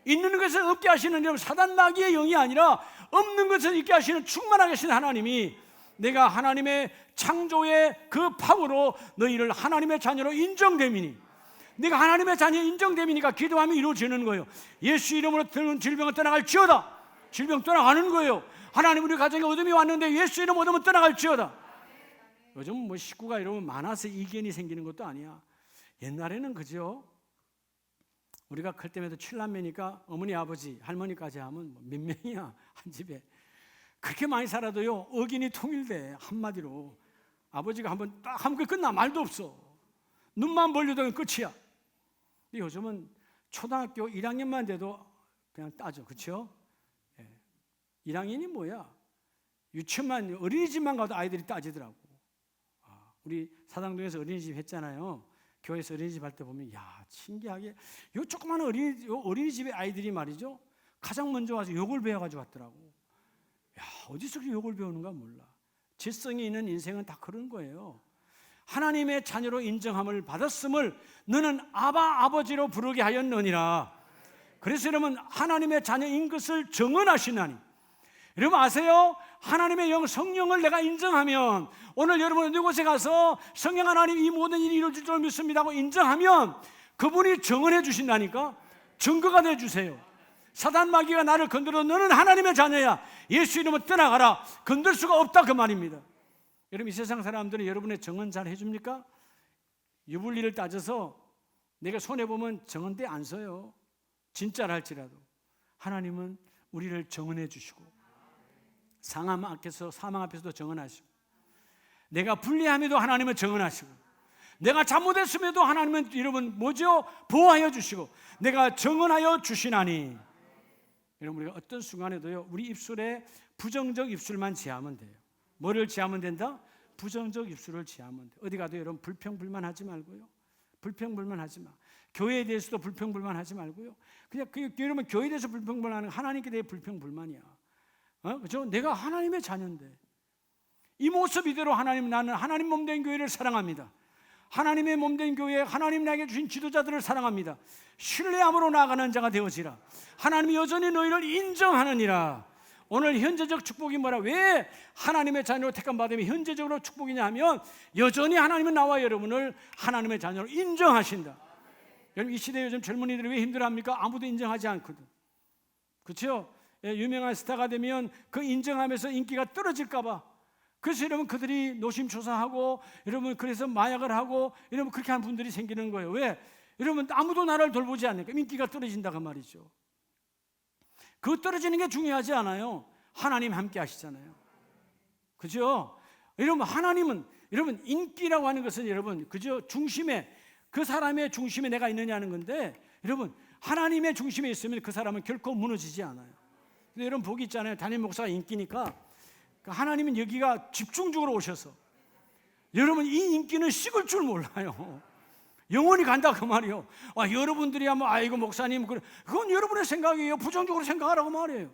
있는 것을 없게 하시는 여러분 사단 마귀의 영이 아니라 없는 것을 있게 하시는 충만하게 하신 하나님이, 내가 하나님의 창조의 그 파워로 너희를 하나님의 자녀로 인정됨이니, 네가 하나님의 자녀 인정됨이니까 기도하면 이루어지는 거예요. 예수 이름으로 드는 질병을 떠나갈지어다. 질병 떠나가는 거예요. 하나님 우리 가정에 어둠이 왔는데 예수 이름 어둠은 떠나갈지어다. 요즘 뭐 식구가 이러면 많아서 이견이 생기는 것도 아니야. 옛날에는 그죠? 우리가 클 때마다 7남매니까 어머니 아버지 할머니까지 하면 몇 명이야 한 집에. 그렇게 많이 살아도요 의견이 통일돼. 한마디로 아버지가 한번 딱 하면 끝나. 말도 없어. 눈만 벌려도 끝이야. 근데 요즘은 초등학교 1학년만 돼도 그냥 따져. 그렇죠? 1학년이 뭐야? 유치원만 어린이집만 가도 아이들이 따지더라고. 우리 사당동에서 어린이집 했잖아요. 교회에서 어린이집 할 때 보면 신기하게 요 조그마한 어린이집의 아이들이 말이죠, 가장 먼저 와서 욕을 배워가지고 왔더라고. 어디서 그렇게 욕을 배우는가 몰라. 질성이 있는 인생은 다 그런 거예요. 하나님의 자녀로 인정함을 받았음을 너는 아바 아버지로 부르게 하였느니라. 그래서 여러분 하나님의 자녀인 것을 정언하시나니, 여러분 아세요? 하나님의 영 성령을 내가 인정하면, 오늘 여러분 어느 곳에 가서 성령 하나님 이 모든 일이 이루어질 줄 믿습니다 하고 인정하면 그분이 정언해 주신다니까. 증거가 돼 주세요. 사단 마귀가 나를 건드려 너는 하나님의 자녀야, 예수 이름으로 떠나가라, 건들 수가 없다 그 말입니다. 여러분 이 세상 사람들은 여러분의 정언 잘 해줍니까? 유불리를 따져서 내가 손해보면 정언대 안 써요. 진짜라 할지라도. 하나님은 우리를 정언해 주시고 사망 앞에서도 정언하시고 내가 불리함에도 하나님은 정언하시고 내가 잘못했음에도 하나님은 여러분 뭐죠? 보호하여 주시고 내가 정언하여 주시나니. 여러분 우리가 어떤 순간에도요 우리 입술에 부정적 입술만 지하면 돼요. 뭐를 지하면 된다? 부정적 입술을 지하면 돼. 어디 가도 여러분 불평불만하지 말고요. 불평불만하지 마. 교회에 대해서도 불평불만하지 말고요. 그냥 여러분 교회에 대해서 불평불만하는 하나님께 대해 불평불만이야. 그렇죠? 내가 하나님의 자녀인데 이 모습 이대로 나는 하나님 몸된 교회를 사랑합니다. 하나님의 몸된 교회, 하나님 나에게 주신 지도자들을 사랑합니다. 신뢰함으로 나아가는 자가 되어지라. 하나님이 여전히 너희를 인정하느니라. 오늘 현재적 축복이 뭐라? 왜 하나님의 자녀로 택함 받으면 현재적으로 축복이냐 하면 여전히 하나님은 나와 여러분을 하나님의 자녀로 인정하신다. 여러분 이 시대 요즘 젊은이들이 왜 힘들어합니까? 아무도 인정하지 않거든. 그렇죠? 유명한 스타가 되면 그 인정하면서 인기가 떨어질까 봐. 그래서 여러분 그들이 노심초사하고 여러분 그래서 마약을 하고 여러분 그렇게 하는 분들이 생기는 거예요. 왜? 여러분 아무도 나를 돌보지 않으니까 인기가 떨어진다고 말이죠. 그 떨어지는 게 중요하지 않아요. 하나님 함께 하시잖아요. 그죠? 여러분 하나님은 여러분 인기라고 하는 것은 여러분 그죠? 중심에 그 사람의 중심에 내가 있느냐는 건데 여러분 하나님의 중심에 있으면 그 사람은 결코 무너지지 않아요. 근데 여러분 복이 있잖아요. 담임 목사가 인기니까 하나님은 여기가 집중적으로 오셔서 여러분 이 인기는 식을 줄 몰라요. 영원히 간다 그 말이에요. 여러분들이 하면 아이고 목사님 그건 여러분의 생각이에요. 부정적으로 생각하라고 말이에요.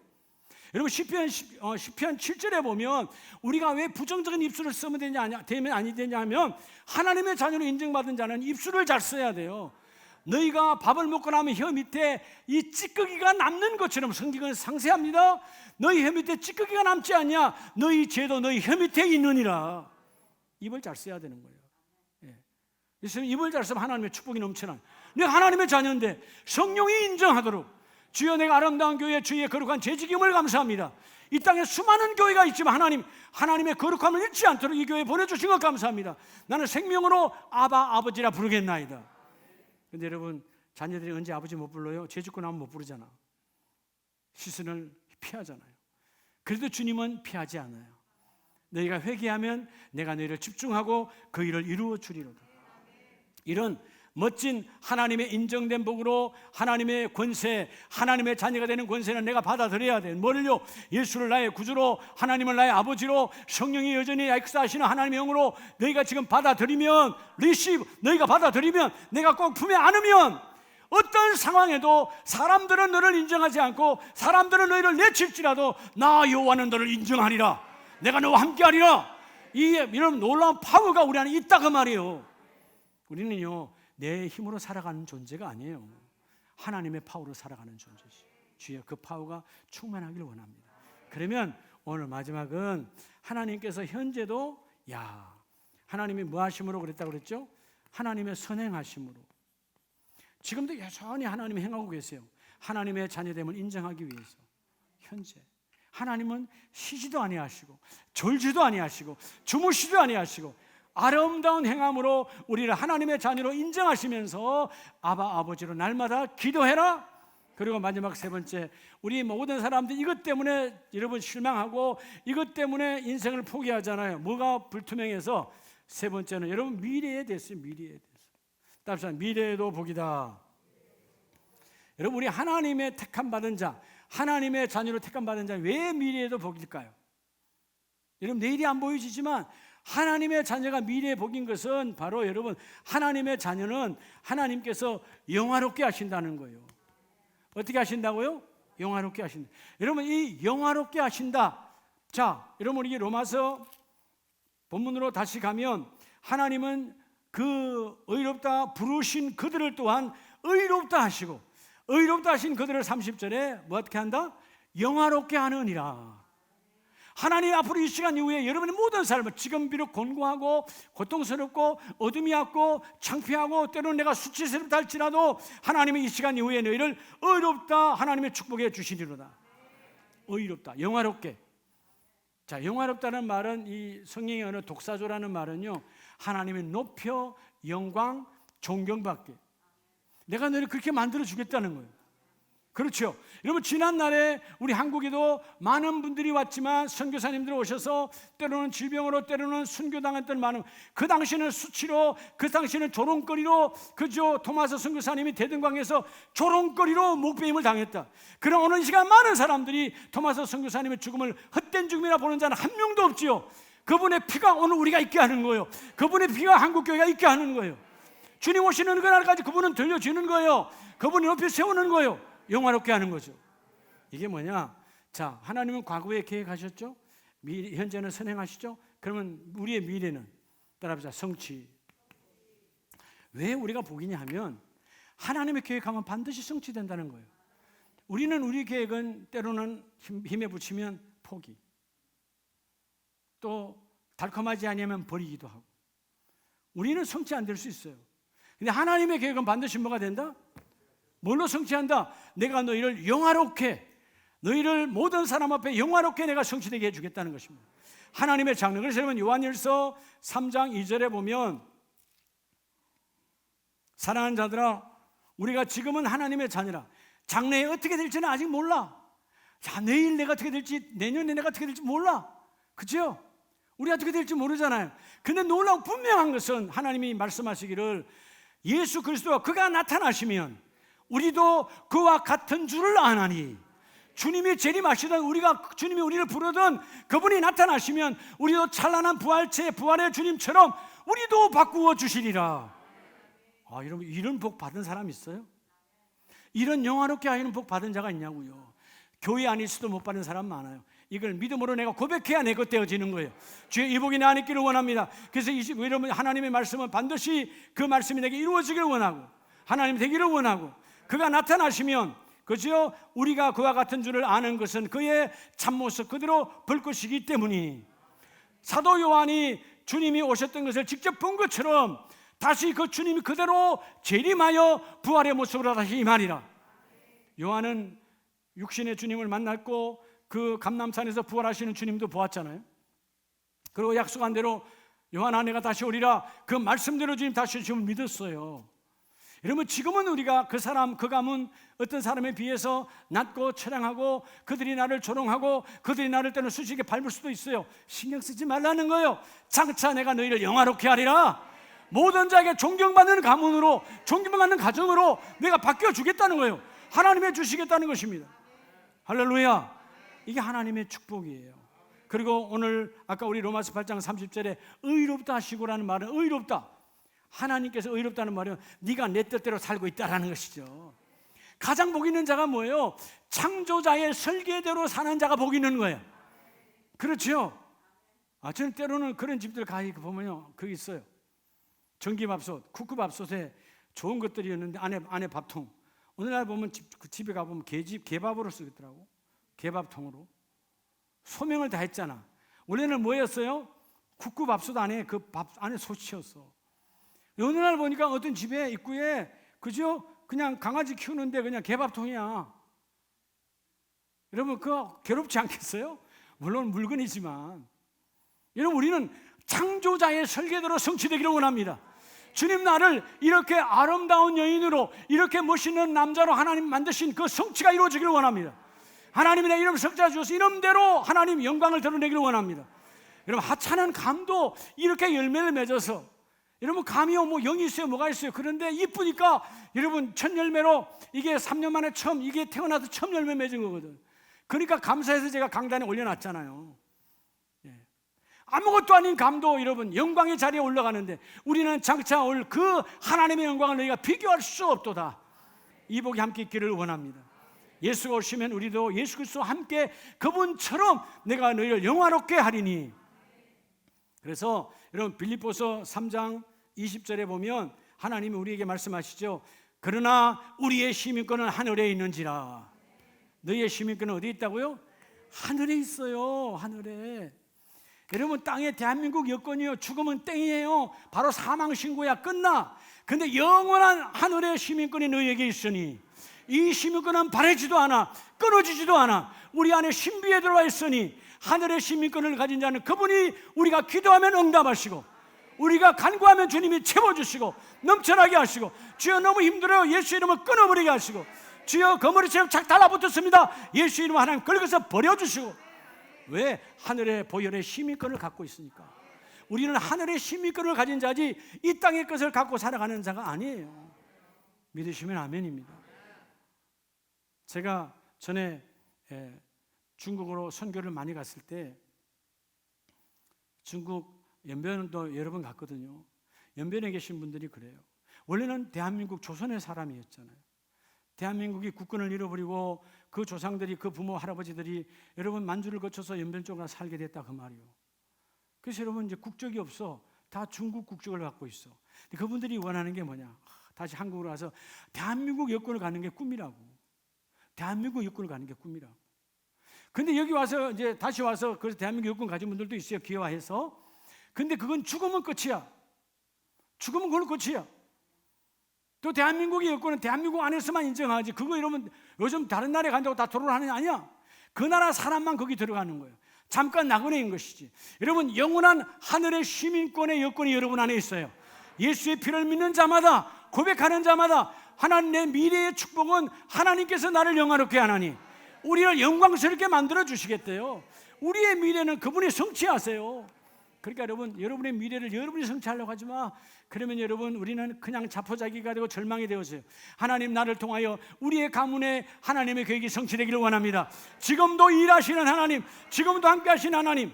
여러분 시편 7절에 보면 우리가 왜 부정적인 입술을 쓰면 되면 아니 되냐 하면 하나님의 자녀로 인정받은 자는 입술을 잘 써야 돼요. 너희가 밥을 먹고 나면 혀 밑에 이 찌꺼기가 남는 것처럼 성경은 상세합니다. 너희 혀 밑에 찌꺼기가 남지 않냐? 너희 죄도 너희 혀 밑에 있느니라. 입을 잘 써야 되는 거예요. 그래서 입을 잘 쓰면 하나님의 축복이 넘쳐나. 내가 하나님의 자녀인데 성령이 인정하도록 주여 내가 아름다운 교회 주의 거룩한 재직임을 감사합니다. 이 땅에 수많은 교회가 있지만 하나님의 거룩함을 잃지 않도록 이 교회에 보내주신 것 감사합니다. 나는 생명으로 아버지라 부르겠나이다. 근데 여러분 자녀들이 언제 아버지 못 불러요? 죄 짓고 나면 못 부르잖아. 시선을 피하잖아요. 그래도 주님은 피하지 않아요. 너희가 회개하면 내가 너희를 집중하고 그 일을 이루어 주리로다. 이런 멋진 하나님의 인정된 복으로 하나님의 권세, 하나님의 자녀가 되는 권세는 내가 받아들여야 돼. 뭐를요? 예수를 나의 구주로, 하나님을 나의 아버지로, 성령이 여전히 역사하시는 하나님의 영으로 너희가 지금 받아들이면, 너희가 받아들이면, 내가 꼭 품에 안으면 어떤 상황에도 사람들은 너를 인정하지 않고 사람들은 너희를 내칠지라도 나 여호와는 너를 인정하리라. 내가 너와 함께하리라. 이런 놀라운 파워가 우리 안에 있다 그 말이에요. 우리는요 내 힘으로 살아가는 존재가 아니에요. 하나님의 파워로 살아가는 존재지. 주여 그 파워가 충만하길 원합니다. 그러면 오늘 마지막은 하나님께서 현재도 하나님이 뭐 하심으로 그랬다고 그랬죠? 하나님의 선행하심으로. 지금도 여전히 하나님이 행하고 계세요. 하나님의 자녀됨을 인정하기 위해서. 현재 하나님은 쉬지도 아니하시고 졸지도 아니하시고 주무시도 아니하시고 아름다운 행함으로 우리를 하나님의 자녀로 인정하시면서 아버지로 날마다 기도해라. 그리고 마지막 세 번째, 우리 모든 사람들이 이것 때문에 여러분 실망하고 이것 때문에 인생을 포기하잖아요. 뭐가 불투명해서? 세 번째는 여러분 미래에 대해서. 따라서 미래에도 복이다. 여러분 우리 하나님의 택함 받은 자, 하나님의 자녀로 택함 받은 자, 왜 미래에도 복일까요? 여러분 내일이 안 보여지지만 하나님의 자녀가 미래의 복인 것은 바로 여러분 하나님의 자녀는 하나님께서 영화롭게 하신다는 거예요. 어떻게 하신다고요? 영화롭게 하신다. 여러분 이 영화롭게 하신다. 자, 여러분 우리 로마서 본문으로 다시 가면 하나님은 그 의롭다 부르신 그들을 또한 의롭다 하시고 의롭다 하신 그들을 30절에 뭐 어떻게 한다? 영화롭게 하느니라. 하나님 앞으로 이 시간 이후에 여러분의 모든 삶을 지금 비록 곤고하고 고통스럽고 어둠이 왔고 창피하고 때로는 내가 수치스럽다 할지라도 하나님이 이 시간 이후에 너희를 의롭다 하나님의 축복해 주시리로다. 의롭다, 영화롭게. 자, 영화롭다는 말은 이 성경의 언어 독사조라는 말은요 하나님의 높여 영광 존경받게 내가 너를 그렇게 만들어 주겠다는 거예요. 그렇죠. 여러분, 지난날에 우리 한국에도 많은 분들이 왔지만 선교사님들 오셔서 때로는 질병으로 때로는 순교당했던 많은, 그 당시는 수치로, 그 당시는 조롱거리로, 그죠? 토마스 선교사님이 대등광에서 조롱거리로 목배임을 당했다. 그런 오는 시간 많은 사람들이 토마스 선교사님의 죽음을 헛된 죽음이라 보는 자는 한 명도 없지요. 그분의 피가 오늘 우리가 있게 하는 거예요. 그분의 피가 한국교회가 있게 하는 거예요. 주님 오시는 그날까지 그분은 들려주는 거예요. 그분이 높이 세우는 거예요. 영화롭게 하는 거죠. 이게 뭐냐? 자, 하나님은 과거에 계획하셨죠? 현재는 선행하시죠? 그러면 우리의 미래는, 따라합시다, 성취. 왜 우리가 복이냐 하면 하나님의 계획하면 반드시 성취된다는 거예요. 우리는 우리 계획은 때로는 힘에 붙이면 포기, 또 달콤하지 아니하면 버리기도 하고, 우리는 성취 안 될 수 있어요. 근데 하나님의 계획은 반드시 뭐가 된다? 뭘로 성취한다? 내가 너희를 영화롭게, 너희를 모든 사람 앞에 영화롭게 내가 성취되게 해주겠다는 것입니다. 하나님의 장래. 그래서 여러분, 요한일서 3장 2절에 보면, 사랑하는 자들아, 우리가 지금은 하나님의 자녀라. 장래에 어떻게 될지는 아직 몰라. 자, 내일 내가 어떻게 될지, 내년에 내가 어떻게 될지 몰라. 그죠? 우리 어떻게 될지 모르잖아요. 근데 놀라운 분명한 것은 하나님이 말씀하시기를, 예수 그리스도가 그가 나타나시면 우리도 그와 같은 줄을 아나니, 주님이 재림하시던, 우리가 주님이 우리를 부르던 그분이 나타나시면 우리도 찬란한 부활체, 부활의 주님처럼 우리도 바꾸어 주시리라. 아, 여러분, 이런 복 받은 사람 있어요? 이런 영화롭게 하시는 복 받은 자가 있냐고요. 교회 안에서도 못 받는 사람 많아요. 이걸 믿음으로 내가 고백해야 내 것 되어지는 거예요. 주의 이 복이 내 안에 있기를 원합니다. 그래서 여러분, 하나님의 말씀은 반드시 그 말씀이 내게 이루어지기를 원하고, 하나님 되기를 원하고, 그가 나타나시면, 그죠? 우리가 그와 같은 줄을 아는 것은 그의 참모습 그대로 볼 것이기 때문이, 사도 요한이 주님이 오셨던 것을 직접 본 것처럼 다시 그 주님이 그대로 재림하여 부활의 모습으로 다시 임하리라. 요한은 육신의 주님을 만났고 그 감람산에서 부활하시는 주님도 보았잖아요. 그리고 약속한 대로 요한 아내가 다시 오리라, 그 말씀대로 주님 다시 오심을 믿었어요. 여러분, 지금은 우리가 그 사람, 그 가문 어떤 사람에 비해서 낮고 처량하고 그들이 나를 조롱하고 그들이 나를 때는 수식에 밟을 수도 있어요. 신경 쓰지 말라는 거예요. 장차 내가 너희를 영화롭게 하리라. 모든 자에게 존경받는 가문으로, 존경받는 가정으로 내가 바뀌어 주겠다는 거예요. 하나님의 주시겠다는 것입니다. 할렐루야. 이게 하나님의 축복이에요. 그리고 오늘 아까 우리 로마서 8장 30절에 의롭다 하시고라는 말은, 의롭다, 하나님께서 의롭다는 말은 네가 내 뜻대로 살고 있다라는 것이죠. 가장 복 있는 자가 뭐예요? 창조자의 설계대로 사는 자가 복 있는 거예요. 그렇죠? 저는 때로는 그런 집들 가 보면요, 그게 있어요. 전기밥솥, 쿠크밥솥에 좋은 것들이었는데 안에 밥통. 오늘날 보면 집에 가보면 개밥으로 쓰겠더라고. 개밥통으로. 소명을 다 했잖아. 원래는 뭐였어요? 쿠크밥솥 안에 그 밥 안에 솥이었어. 어느 날 보니까 어떤 집에 입구에, 그죠? 그냥 강아지 키우는데 그냥 개밥통이야. 여러분, 그거 괴롭지 않겠어요? 물론 물건이지만. 여러분, 우리는 창조자의 설계대로 성취되기를 원합니다. 주님 나를 이렇게 아름다운 여인으로, 이렇게 멋있는 남자로 하나님 만드신 그 성취가 이루어지기를 원합니다. 하나님이 내 이름 성취해 주셔서 이름대로 하나님 영광을 드러내기를 원합니다. 여러분, 하찮은 감도 이렇게 열매를 맺어서, 여러분, 감이요 뭐 영이 있어요, 뭐가 있어요. 그런데 이쁘니까 여러분, 첫 열매로, 이게 3년 만에 처음, 이게 태어나서 처음 열매 맺은 거거든. 그러니까 감사해서 제가 강단에 올려놨잖아요. 아무것도 아닌 감도 여러분 영광의 자리에 올라가는데, 우리는 장차 올 그 하나님의 영광을 너희가 비교할 수 없도다. 이 복이 함께 있기를 원합니다. 예수가 오시면 우리도 예수 그리스도와 함께 그분처럼 내가 너희를 영화롭게 하리니. 그래서 여러분, 빌립보서 3장 20절에 보면 하나님이 우리에게 말씀하시죠. 그러나 우리의 시민권은 하늘에 있는지라. 너희의 시민권은 어디 있다고요? 하늘에 있어요. 하늘에. 여러분, 땅에 대한민국 여건이요, 죽으면 땡이에요. 바로 사망신고야, 끝나. 근데 영원한 하늘의 시민권이 너희에게 있으니, 이 시민권은 바래지도 않아, 끊어지지도 않아. 우리 안에 신비에 들어와 있으니, 하늘의 시민권을 가진 자는 그분이 우리가 기도하면 응답하시고, 우리가 간구하면 주님이 채워주시고 넘쳐나게 하시고, 주여 너무 힘들어요, 예수 이름을 끊어버리게 하시고, 주여 그 머리처럼 착 달라붙었습니다. 예수 이름 하나님 긁어서 버려주시고. 왜? 하늘의 보혈의 시민권을 갖고 있으니까. 우리는 하늘의 시민권을 가진 자지 이 땅의 것을 갖고 살아가는 자가 아니에요. 믿으시면 아멘입니다. 제가 전에 중국으로 선교를 많이 갔을 때 중국 연변도 여러 번 갔거든요. 연변에 계신 분들이 그래요. 원래는 대한민국 조선의 사람이었잖아요. 대한민국이 국권을 잃어버리고 그 조상들이, 그 부모 할아버지들이 여러분 만주를 거쳐서 연변 쪽으로 살게 됐다 그 말이요. 그래서 여러분 이제 국적이 없어. 다 중국 국적을 갖고 있어. 근데 그분들이 원하는 게 뭐냐? 다시 한국으로 와서 대한민국 여권을 갖는 게 꿈이라고. 대한민국 여권을 갖는 게 꿈이라고. 근데 여기 와서 이제 다시 와서 그래서 대한민국 여권 가진 분들도 있어요. 기회화해서. 근데 그건 죽으면 끝이야. 죽으면 그건 끝이야. 또 대한민국의 여권은 대한민국 안에서만 인정하지. 그거 이러면 요즘 다른 나라에 간다고 다 토론을 하느냐? 아니야. 그 나라 사람만 거기 들어가는 거예요. 잠깐 나그네인 것이지. 여러분 영원한 하늘의 시민권의 여권이 여러분 안에 있어요. 예수의 피를 믿는 자마다, 고백하는 자마다 하나님의 미래의 축복은 하나님께서 나를 영화롭게 하나니 우리를 영광스럽게 만들어 주시겠대요. 우리의 미래는 그분이 성취하세요. 그러니까 여러분, 여러분의 미래를 여러분이 성취하려고 하지 마. 그러면 여러분 우리는 그냥 자포자기가 되고 절망이 되어서요. 하나님 나를 통하여 우리의 가문에 하나님의 계획이 성취되기를 원합니다. 지금도 일하시는 하나님, 지금도 함께 하시는 하나님.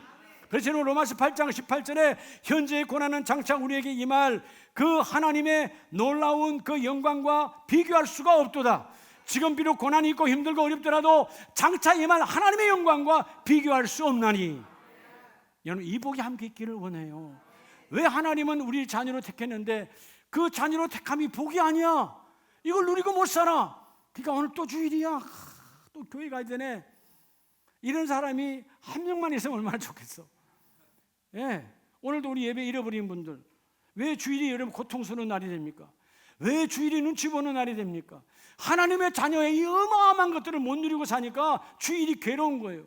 그래서 로마서 8장 18절에 현재의 고난은 장차 우리에게 임할 그 하나님의 놀라운 그 영광과 비교할 수가 없도다. 지금 비록 고난이 있고 힘들고 어렵더라도 장차 임할 하나님의 영광과 비교할 수 없나니. 여러분 이 복이 함께 있기를 원해요. 왜 하나님은 우리 자녀로 택했는데 그 자녀로 택함이 복이 아니야. 이걸 누리고 못 살아. 그러니까 오늘 또 주일이야. 또 교회 가야 되네. 이런 사람이 한 명만 있으면 얼마나 좋겠어. 예. 오늘도 우리 예배 잃어버린 분들, 왜 주일이 여러분 고통스러운 날이 됩니까? 왜 주일이 눈치 보는 날이 됩니까? 하나님의 자녀의 이 어마어마한 것들을 못 누리고 사니까 주일이 괴로운 거예요.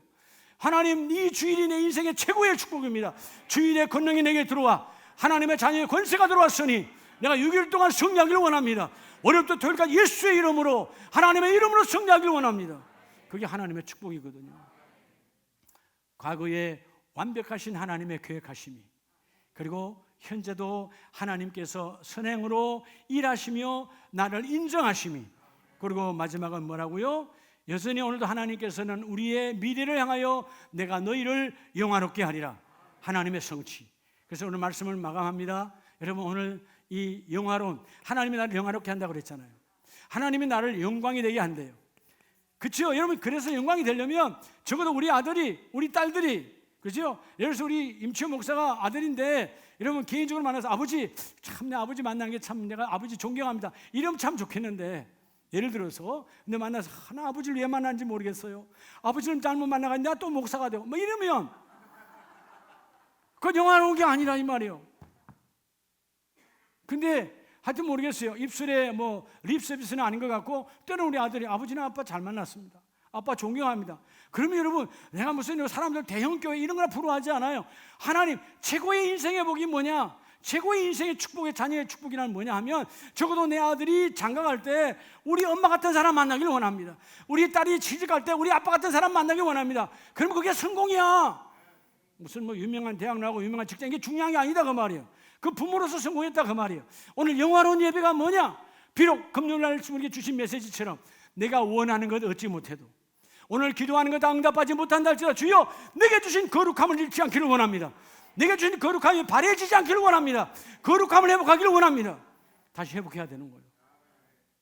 하나님, 이 주일이 내 인생의 최고의 축복입니다. 주일의 권능이 내게 들어와 하나님의 자녀의 권세가 들어왔으니 내가 6일 동안 승리하기를 원합니다. 월요일부터 토요일까지 예수의 이름으로, 하나님의 이름으로 승리하기를 원합니다. 그게 하나님의 축복이거든요. 과거에 완벽하신 하나님의 계획하심이, 그리고 현재도 하나님께서 선행으로 일하시며 나를 인정하심이, 그리고 마지막은 뭐라고요? 여전히 오늘도 하나님께서는 우리의 미래를 향하여 내가 너희를 영화롭게 하리라. 하나님의 성취. 그래서 오늘 말씀을 마감합니다. 여러분 오늘 이 영화로운, 하나님이 나를 영화롭게 한다고 그랬잖아요. 하나님이 나를 영광이 되게 한대요. 그렇죠? 여러분 그래서 영광이 되려면 적어도 우리 아들이, 우리 딸들이, 그렇죠? 예를 들어서 우리 임치호 목사가 아들인데 여러분 개인적으로 만나서 아버지, 참 내 아버지 만나는 게 참 내가 아버지 존경합니다. 이러면 참 좋겠는데, 예를 들어서 근데 만나서 하나 아버지를 왜 만나는지 모르겠어요. 아버지를 잘못 만나가 내가 또 목사가 되고 뭐 이러면 그건 영화로운 게 아니라 이 말이에요. 근데 하여튼 모르겠어요. 입술에 뭐 립서비스는 아닌 것 같고, 때로는 우리 아들이 아버지나 아빠 잘 만났습니다. 아빠 존경합니다. 그러면 여러분 내가 무슨 사람들 대형교회 이런 거나 부러워하지 않아요. 하나님 최고의 인생의 복이 뭐냐? 최고의 인생의 축복의 자녀의 축복이란 뭐냐 하면 적어도 내 아들이 장가갈 때 우리 엄마 같은 사람 만나길 원합니다. 우리 딸이 취직할 때 우리 아빠 같은 사람 만나길 원합니다. 그러면 그게 성공이야. 무슨 뭐 유명한 대학 나오고 유명한 직장, 이게 중요한 게 아니다 그 말이에요. 그 부모로서 성공했다 그 말이에요. 오늘 영화로운 예배가 뭐냐? 비록 금요일날 우리에게 주신 메시지처럼 내가 원하는 것 얻지 못해도, 오늘 기도하는 것 응답하지 못한다 할지라도 주여 내게 주신 거룩함을 잃지 않기를 원합니다. 내게 주신 거룩함이 발해지지 않기를 원합니다. 거룩함을 회복하기를 원합니다. 다시 회복해야 되는 거예요.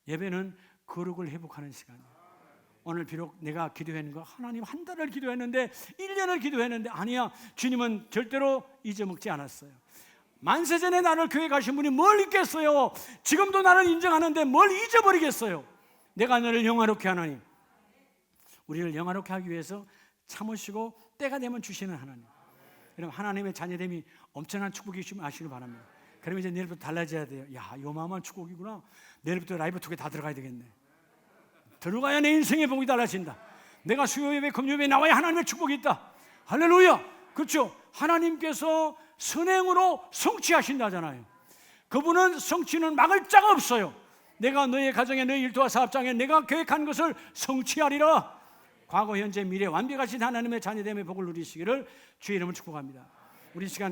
예배는 거룩을 회복하는 시간이에요. 오늘 비록 내가 기도했는 거, 하나님 한 달을 기도했는데 1년을 기도했는데, 아니야, 주님은 절대로 잊어먹지 않았어요. 만세전에 나를 교회 가신 분이 뭘 잊겠어요? 지금도 나를 인정하는데 뭘 잊어버리겠어요? 내가 너를 영화롭게 하나님, 우리를 영화롭게 하기 위해서 참으시고 때가 되면 주시는 하나님. 여러분 하나님의 자녀됨이 엄청난 축복이 좀 아시길 바랍니다. 그러면 이제 내일부터 달라져야 돼요. 야, 요마한 축복이구나. 내일부터 라이브 투게 다 들어가야 되겠네. 들어가야 내 인생의 복이 달라진다. 내가 수요예배, 금요예배 나와야 하나님의 축복이 있다. 할렐루야. 그렇죠? 하나님께서 선행으로 성취하신다잖아요. 그분은 성취는 막을 자가 없어요. 내가 너의 가정에, 너의 일터와 사업장에 내가 계획한 것을 성취하리라. 과거, 현재, 미래 완벽하신 하나님의 자녀됨의 복을 누리시기를 주의 이름으로 축복합니다. 우리 시간